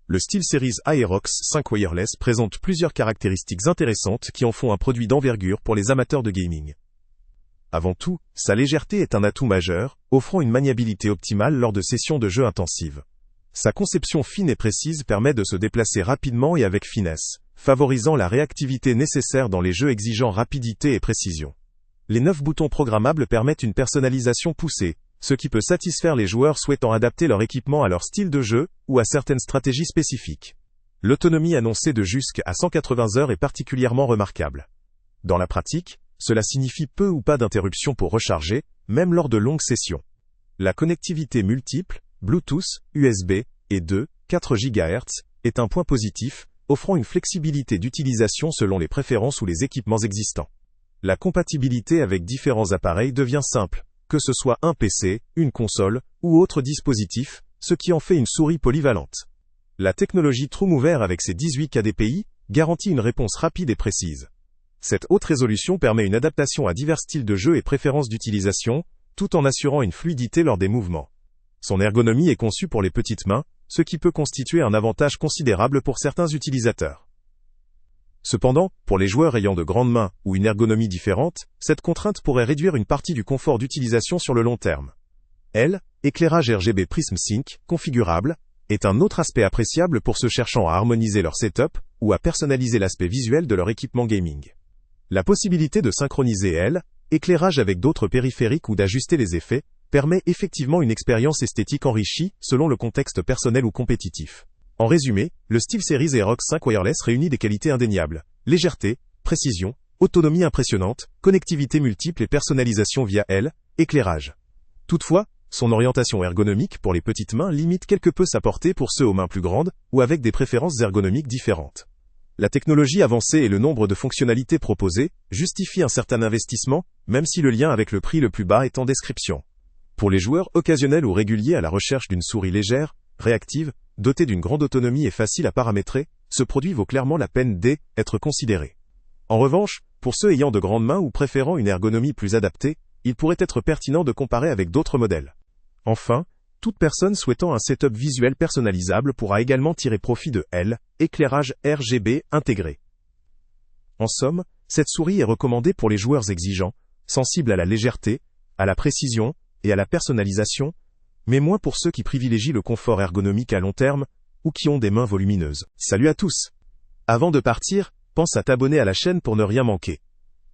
Le SteelSeries Aerox 5 Wireless présente plusieurs caractéristiques intéressantes qui en font un produit d'envergure pour les amateurs de gaming. Avant tout, sa légèreté est un atout majeur, offrant une maniabilité optimale lors de sessions de jeu intensives. Sa conception fine et précise permet de se déplacer rapidement et avec finesse, favorisant la réactivité nécessaire dans les jeux exigeant rapidité et précision. Les 9 boutons programmables permettent une personnalisation poussée, ce qui peut satisfaire les joueurs souhaitant adapter leur équipement à leur style de jeu ou à certaines stratégies spécifiques. L'autonomie annoncée de jusqu'à 180 heures est particulièrement remarquable. Dans la pratique, cela signifie peu ou pas d'interruptions pour recharger, même lors de longues sessions. La connectivité multiple, Bluetooth, USB, et 4 GHz, est un point positif, offrant une flexibilité d'utilisation selon les préférences ou les équipements existants. La compatibilité avec différents appareils devient simple, que ce soit un PC, une console, ou autre dispositif, ce qui en fait une souris polyvalente. La technologie TrueMover avec ses 18 kDPI garantit une réponse rapide et précise. Cette haute résolution permet une adaptation à divers styles de jeu et préférences d'utilisation, tout en assurant une fluidité lors des mouvements. Son ergonomie est conçue pour les petites mains, ce qui peut constituer un avantage considérable pour certains utilisateurs. Cependant, pour les joueurs ayant de grandes mains ou une ergonomie différente, cette contrainte pourrait réduire une partie du confort d'utilisation sur le long terme. Éclairage RGB Prism Sync, configurable, est un autre aspect appréciable pour ceux cherchant à harmoniser leur setup ou à personnaliser l'aspect visuel de leur équipement gaming. La possibilité de synchroniser éclairage avec d'autres périphériques ou d'ajuster les effets, permet effectivement une expérience esthétique enrichie selon le contexte personnel ou compétitif. En résumé, le SteelSeries Aerox 5 Wireless réunit des qualités indéniables: légèreté, précision, autonomie impressionnante, connectivité multiple et personnalisation via éclairage. Toutefois, son orientation ergonomique pour les petites mains limite quelque peu sa portée pour ceux aux mains plus grandes ou avec des préférences ergonomiques différentes. La technologie avancée et le nombre de fonctionnalités proposées justifient un certain investissement, même si le lien avec le prix le plus bas est en description. Pour les joueurs occasionnels ou réguliers à la recherche d'une souris légère, réactive, dotée d'une grande autonomie et facile à paramétrer, ce produit vaut clairement la peine d'être considéré. En revanche, pour ceux ayant de grandes mains ou préférant une ergonomie plus adaptée, il pourrait être pertinent de comparer avec d'autres modèles. Enfin, toute personne souhaitant un setup visuel personnalisable pourra également tirer profit de éclairage RGB intégré. En somme, cette souris est recommandée pour les joueurs exigeants, sensibles à la légèreté, à la précision et à la personnalisation, mais moins pour ceux qui privilégient le confort ergonomique à long terme ou qui ont des mains volumineuses. Salut à tous! Avant de partir, pense à t'abonner à la chaîne pour ne rien manquer.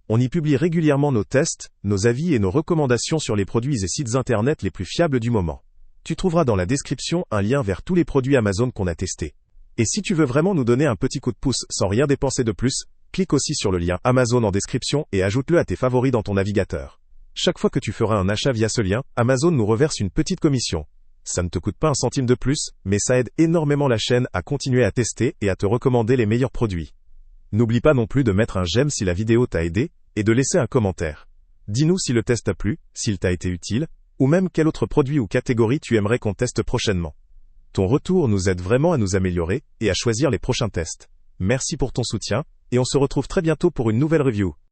On y publie régulièrement nos tests, nos avis et nos recommandations sur les produits et sites internet les plus fiables du moment. Tu trouveras dans la description un lien vers tous les produits Amazon qu'on a testés. Et si tu veux vraiment nous donner un petit coup de pouce sans rien dépenser de plus, clique aussi sur le lien Amazon en description et ajoute-le à tes favoris dans ton navigateur. Chaque fois que tu feras un achat via ce lien, Amazon nous reverse une petite commission. Ça ne te coûte pas un centime de plus, mais ça aide énormément la chaîne à continuer à tester et à te recommander les meilleurs produits. N'oublie pas non plus de mettre un j'aime si la vidéo t'a aidé, et de laisser un commentaire. Dis-nous si le test t'a plu, s'il t'a été utile, ou même quel autre produit ou catégorie tu aimerais qu'on teste prochainement. Ton retour nous aide vraiment à nous améliorer et à choisir les prochains tests. Merci pour ton soutien, et on se retrouve très bientôt pour une nouvelle review.